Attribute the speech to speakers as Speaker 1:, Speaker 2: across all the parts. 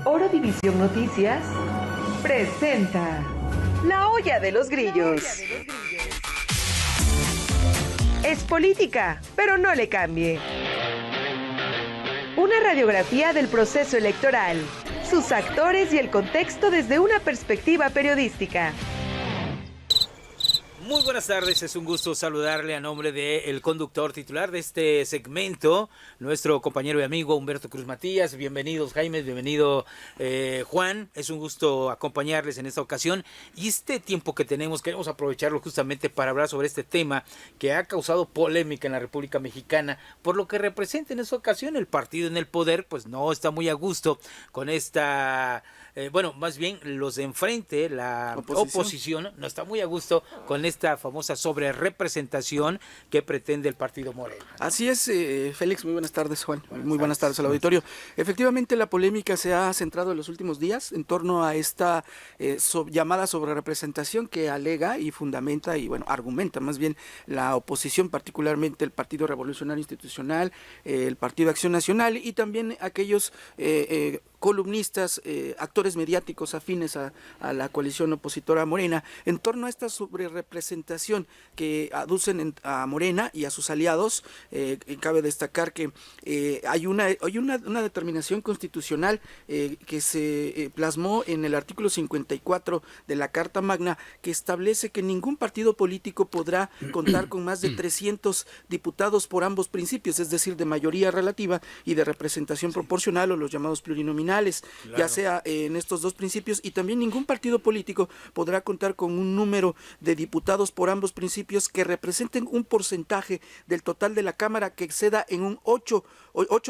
Speaker 1: Oro División Noticias presenta La Olla de los Grillos. Es política, pero no le cambie. Una radiografía del proceso electoral, sus actores y el contexto desde una perspectiva periodística.
Speaker 2: Muy buenas tardes, es un gusto saludarle a nombre del conductor titular de este segmento, nuestro compañero y amigo Humberto Cruz Matías. Bienvenidos Jaime, bienvenido Juan, es un gusto acompañarles en esta ocasión y este tiempo que tenemos queremos aprovecharlo justamente para hablar sobre este tema que ha causado polémica en la República Mexicana por lo que representa en esta ocasión el partido en el poder, pues no está muy a gusto con esta... más bien los de enfrente, la oposición no está muy a gusto con esta famosa sobrerepresentación que pretende el partido Morena.
Speaker 3: Así es, Félix, muy buenas tardes, Juan, muy buenas tardes al auditorio. Efectivamente, la polémica se ha centrado en los últimos días en torno a esta llamada sobrerepresentación que alega y fundamenta y, argumenta más bien la oposición, particularmente el Partido Revolucionario Institucional, el Partido Acción Nacional y también aquellos columnistas, actores mediáticos afines a la coalición opositora Morena, en torno a esta sobrerepresentación que aducen a Morena y a sus aliados. Cabe destacar que hay una determinación constitucional que se plasmó en el artículo 54 de la Carta Magna, que establece que ningún partido político podrá contar con más de 300 diputados por ambos principios, es decir, de mayoría relativa y de representación proporcional, o los llamados plurinominales. Claro. Ya sea en estos dos principios, y también ningún partido político podrá contar con un número de diputados por ambos principios que representen un porcentaje del total de la Cámara que exceda en un 8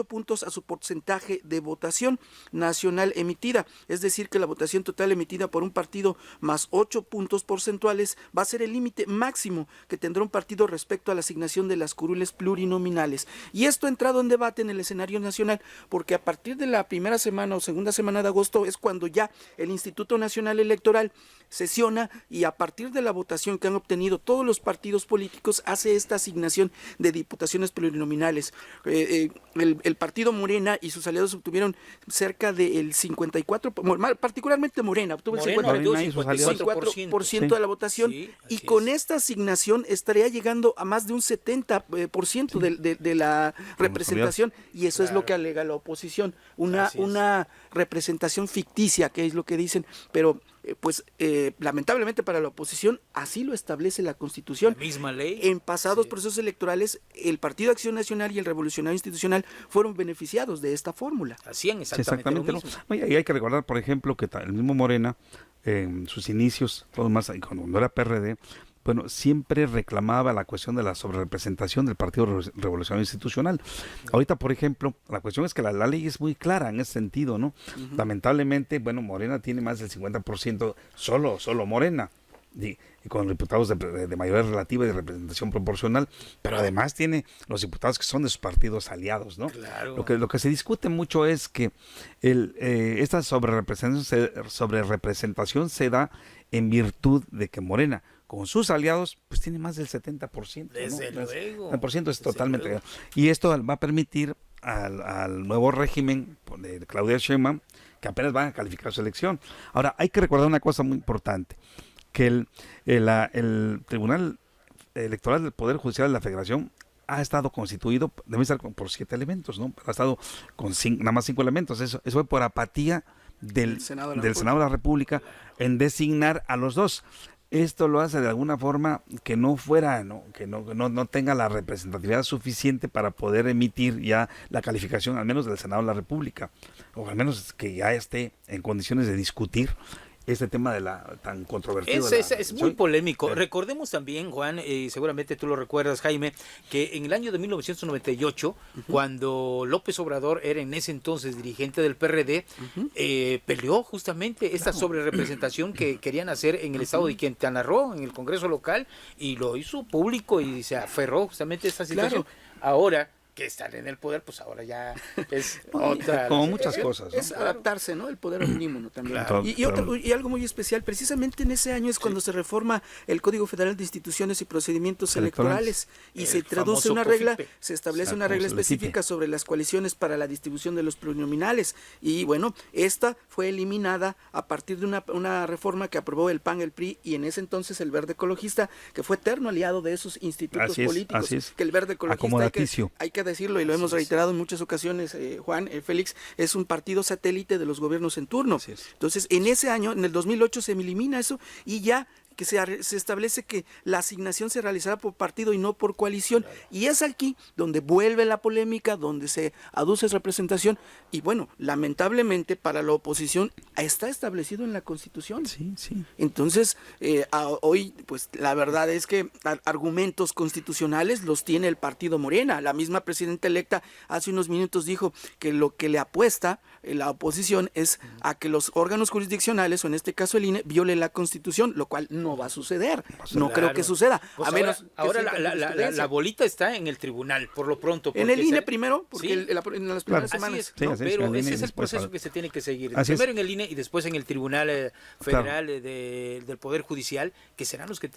Speaker 3: puntos a su porcentaje de votación nacional emitida. Es decir, que la votación total emitida por un partido más 8 puntos porcentuales va a ser el límite máximo que tendrá un partido respecto a la asignación de las curules plurinominales. Y esto ha entrado en debate en el escenario nacional porque a partir de la primera semana o segunda semana de agosto es cuando ya el Instituto Nacional Electoral sesiona y a partir de la votación que han obtenido todos los partidos políticos hace esta asignación de diputaciones plurinominales. El partido Morena y sus aliados obtuvieron cerca del 54, particularmente Morena obtuvo el 54% de la votación, y con esta asignación estaría llegando a más de un 70% de la representación, y eso es lo que alega la oposición, una representación ficticia, que es lo que dicen, pero lamentablemente para la oposición así lo establece la Constitución.
Speaker 2: La misma ley.
Speaker 3: En pasados procesos electorales el Partido Acción Nacional y el Revolucionario Institucional fueron beneficiados de esta fórmula.
Speaker 2: Hacían exactamente lo mismo.
Speaker 4: Y hay que recordar, por ejemplo, que el mismo Morena, en sus inicios, todo más cuando era PRD, siempre reclamaba la cuestión de la sobrerepresentación del Partido Revolucionario Institucional. Ahorita, por ejemplo, la cuestión es que la ley es muy clara en ese sentido, ¿no? Uh-huh. Lamentablemente, Morena tiene más del 50%, solo Morena, y con diputados de mayoría relativa y de representación proporcional, pero además tiene los diputados que son de sus partidos aliados, ¿no?
Speaker 2: Claro.
Speaker 4: Lo que se discute mucho es que esta sobrerepresentación se da en virtud de que Morena, con sus aliados, pues tiene más del 70%.
Speaker 2: Desde
Speaker 4: ¿no?
Speaker 2: luego.
Speaker 4: El porciento es totalmente... Y esto va a permitir al nuevo régimen de Claudia Sheinbaum que apenas van a calificar su elección. Ahora, hay que recordar una cosa muy importante, que el Tribunal Electoral del Poder Judicial de la Federación ha estado constituido, debe estar por 7 elementos, ¿no? Ha estado con nada más 5 elementos. Eso fue por apatía del Senado de la República en designar a los dos. Esto lo hace de alguna forma que no tenga la representatividad suficiente para poder emitir ya la calificación, al menos del Senado de la República, o al menos que ya esté en condiciones de discutir este tema de la tan controvertido.
Speaker 2: Es muy polémico. Recordemos también, Juan, y seguramente tú lo recuerdas, Jaime, que en el año de 1998, cuando López Obrador era en ese entonces dirigente del PRD, peleó justamente esta sobrerepresentación que querían hacer en el estado de Quintana Roo, en el Congreso local, y lo hizo público y se aferró justamente a esta situación. Ahora que están en el poder, pues ahora ya es
Speaker 4: No,
Speaker 2: otra.
Speaker 4: como muchas cosas, ¿no?
Speaker 3: Es adaptarse, ¿no? El poder omnímodo también.
Speaker 2: Claro.
Speaker 3: Y algo muy especial, precisamente en ese año es cuando se reforma el Código Federal de Instituciones y Procedimientos Electorales y se traduce una regla, se establece una regla específica sobre las coaliciones para la distribución de los plurinominales. Y bueno, esta fue eliminada a partir de una reforma que aprobó el PAN, el PRI y en ese entonces el Verde Ecologista, que fue eterno aliado de esos institutos políticos.
Speaker 4: Así es.
Speaker 3: Que el Verde Ecologista,
Speaker 4: Acomodaticio.
Speaker 3: hay que decirlo y lo hemos reiterado en muchas ocasiones, Juan, Félix, es un partido satélite de los gobiernos en turno.
Speaker 4: Así es.
Speaker 3: Entonces, en ese año, en el 2008, se elimina eso y ya que se establece que la asignación se realizará por partido y no por coalición. Claro. Y es aquí donde vuelve la polémica, donde se aduce representación. Y bueno, lamentablemente para la oposición está establecido en la Constitución.
Speaker 4: Sí, sí.
Speaker 3: Entonces, hoy, pues la verdad es que argumentos constitucionales los tiene el partido Morena. La misma presidenta electa hace unos minutos dijo que lo que le apuesta la oposición es a que los órganos jurisdiccionales, o en este caso el INE, viole la Constitución, lo cual no va a suceder. No creo que suceda.
Speaker 2: Pues
Speaker 3: a menos
Speaker 2: ahora la bolita está en el tribunal, por lo pronto.
Speaker 3: En el INE primero, porque en las primeras semanas.
Speaker 2: Así es, pero ese es el proceso que se tiene que seguir. Primero en el INE y después en el Tribunal Federal del Poder Judicial, que serán los que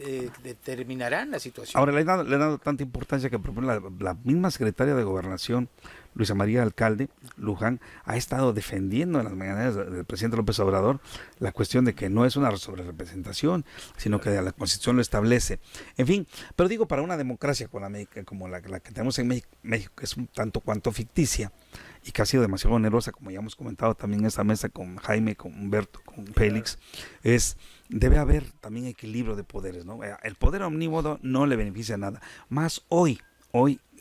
Speaker 2: determinarán la situación.
Speaker 4: Ahora, le he dado tanta importancia que propone la misma secretaria de Gobernación, Luisa María Alcalde Luján, ha estado defendiendo en las mañaneras del presidente López Obrador la cuestión de que no es una sobrerepresentación, sino que la Constitución lo establece. En fin, pero digo, para una democracia como la que tenemos en México, que es un tanto cuanto ficticia y que ha sido demasiado onerosa, como ya hemos comentado también en esta mesa con Jaime, con Humberto, con Félix, debe haber también equilibrio de poderes, ¿no? El poder omnímodo no le beneficia nada, más hoy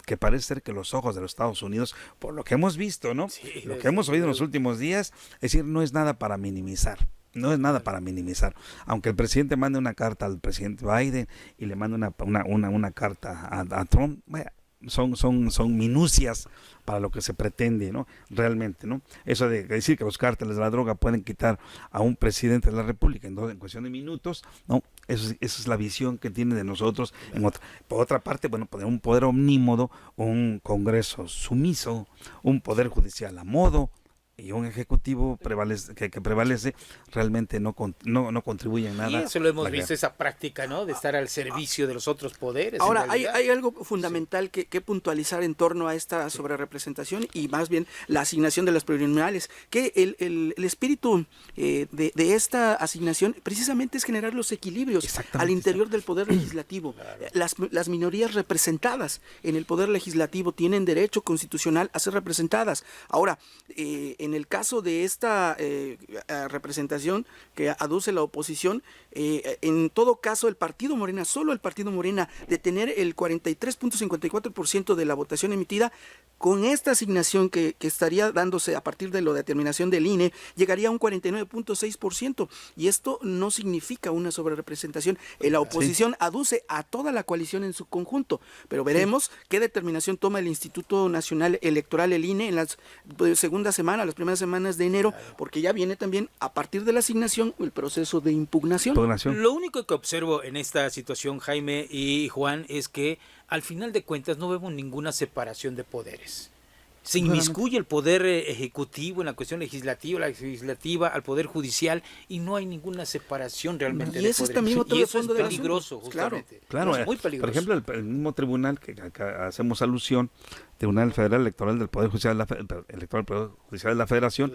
Speaker 4: que parece ser que los ojos de los Estados Unidos, por lo que hemos visto, ¿no? Sí, lo que hemos oído en los últimos días, es decir, no es nada para minimizar. No es nada para minimizar. Aunque el presidente mande una carta al presidente Biden y le mande una carta a Trump, son minucias para lo que se pretende, ¿no? Realmente, ¿no? Eso de decir que los cárteles de la droga pueden quitar a un presidente de la República en cuestión de minutos, ¿no? Esa es la visión que tiene de nosotros. Por otra parte, bueno, poner un poder omnímodo, un Congreso sumiso, un poder judicial a modo y un ejecutivo que prevalece realmente no contribuye en nada.
Speaker 2: Y eso lo hemos visto, esa práctica, ¿no? De estar al servicio de los otros poderes.
Speaker 3: Ahora, hay algo fundamental que puntualizar en torno a esta sobrerepresentación y más bien la asignación de las plurinominales, que el espíritu de esta asignación precisamente es generar los equilibrios al interior del poder legislativo. Claro. Las minorías representadas en el poder legislativo tienen derecho constitucional a ser representadas. Ahora, en el caso de esta representación que aduce la oposición, en todo caso el partido Morena, solo el partido Morena, de tener el 43.54% de la votación emitida, con esta asignación que estaría dándose a partir de la determinación del INE, llegaría a un 49.6%, y esto no significa una sobrerepresentación. La oposición aduce a toda la coalición en su conjunto, pero veremos qué determinación toma el Instituto Nacional Electoral, el INE, en las segunda semana, las primeras semanas de enero, porque ya viene también a partir de la asignación el proceso de impugnación.
Speaker 2: Lo único que observo en esta situación, Jaime y Juan, es que al final de cuentas no vemos ninguna separación de poderes. Se inmiscuye el poder ejecutivo en la cuestión legislativa, la legislativa al poder judicial, y no hay ninguna separación realmente de poderes. Y eso es peligroso, justamente.
Speaker 4: Claro,
Speaker 2: es muy peligroso.
Speaker 4: Por ejemplo, el mismo tribunal que hacemos alusión, Tribunal Federal Electoral del Poder Judicial de la Federación,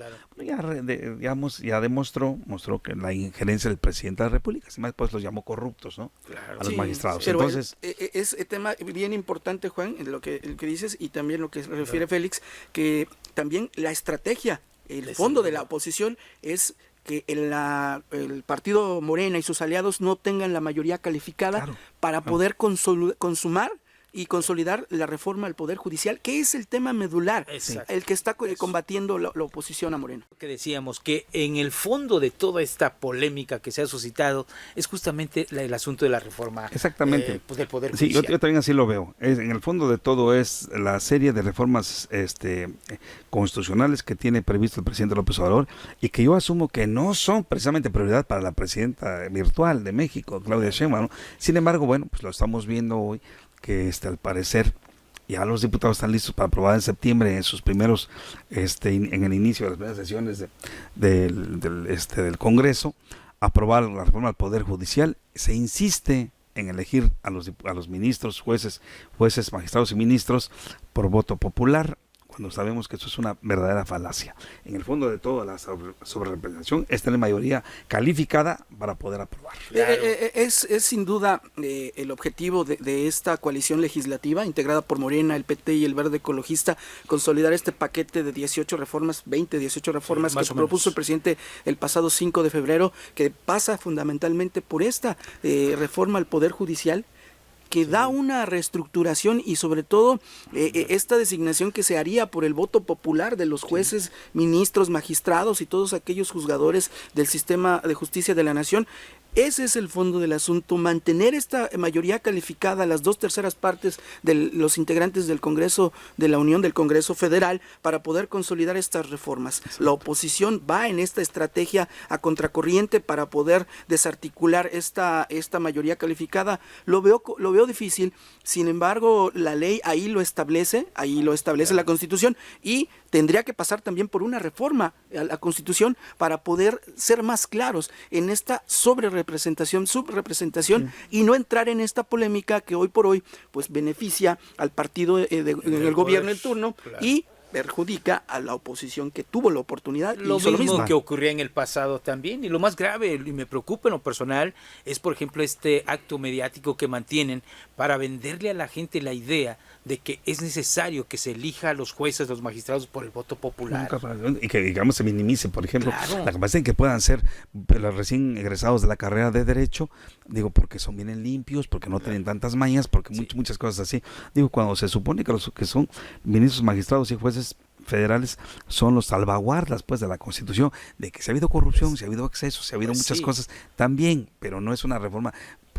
Speaker 4: ya demostró que la injerencia del presidente de la República, además pues los llamó corruptos, ¿no? Claro, a los magistrados.
Speaker 3: Pero entonces es tema bien importante, Juan, lo que dices, y también lo que se refiere Félix, que también la estrategia, el fondo de la oposición es que el partido Morena y sus aliados no obtengan la mayoría calificada para poder consumar y consolidar la reforma al Poder Judicial, que es el tema medular, el que está combatiendo la oposición a Morena.
Speaker 2: Que decíamos que en el fondo de toda esta polémica que se ha suscitado es justamente el asunto de la reforma del Poder Judicial.
Speaker 4: Sí, yo también así lo veo. En el fondo de todo es la serie de reformas constitucionales que tiene previsto el presidente López Obrador y que yo asumo que no son precisamente prioridad para la presidenta virtual de México, Claudia Sheinbaum, ¿no? Sin embargo, bueno, pues lo estamos viendo hoy, que al parecer Ya los diputados están listos para aprobar en septiembre en sus primeros, en el inicio de las primeras sesiones del Congreso, aprobar la reforma al Poder Judicial. Se insiste en elegir a los ministros, jueces, magistrados y ministros por voto popular, cuando sabemos que eso es una verdadera falacia. En el fondo de todo, la sobrerepresentación es tener mayoría calificada para poder aprobar.
Speaker 3: Claro. Es sin duda el objetivo de esta coalición legislativa, integrada por Morena, el PT y el Verde Ecologista, consolidar este paquete de 18 reformas que propuso el presidente el pasado 5 de febrero, que pasa fundamentalmente por esta reforma al Poder Judicial, que da una reestructuración y sobre todo esta designación que se haría por el voto popular de los jueces, ministros, magistrados y todos aquellos juzgadores del sistema de justicia de la nación. Ese es el fondo del asunto, mantener esta mayoría calificada, las 2/3 partes de los integrantes del Congreso de la Unión, del Congreso Federal, para poder consolidar estas reformas. Exacto. La oposición va en esta estrategia a contracorriente para poder desarticular esta mayoría calificada. Lo veo difícil, sin embargo, la ley ahí lo establece la Constitución, y tendría que pasar también por una reforma a la Constitución para poder ser más claros en esta subrepresentación y no entrar en esta polémica que hoy por hoy pues beneficia al partido del gobierno en turno, claro, y perjudica a la oposición que tuvo la oportunidad.
Speaker 2: Lo mismo que ocurría en el pasado también, y lo más grave, y me preocupa en lo personal, es por ejemplo este acto mediático que mantienen para venderle a la gente la idea de que es necesario que se elija a los jueces, los magistrados por el voto popular.
Speaker 4: Y que, digamos, se minimice, por ejemplo,
Speaker 2: claro,
Speaker 4: la capacidad de que puedan ser los recién egresados de la carrera de Derecho, digo, porque son bien limpios, porque no tienen tantas mañas, porque muchas cosas así. Digo, cuando se supone que los que son ministros, magistrados y jueces federales son los salvaguardas pues de la Constitución, de que si ha habido corrupción, si ha habido exceso, si ha habido muchas cosas también, pero no es una reforma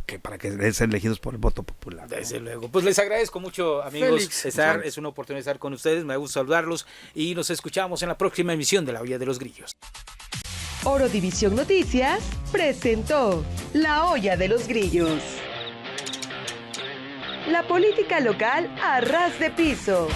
Speaker 4: que para que sean elegidos por el voto popular, ¿no?
Speaker 2: Desde luego. Pues les agradezco mucho, amigos.
Speaker 3: Félix,
Speaker 2: es una oportunidad de estar con ustedes, me gusta saludarlos y nos escuchamos en la próxima emisión de La Olla de los Grillos.
Speaker 1: Oro División Noticias presentó La Olla de los Grillos. La política local a ras de piso.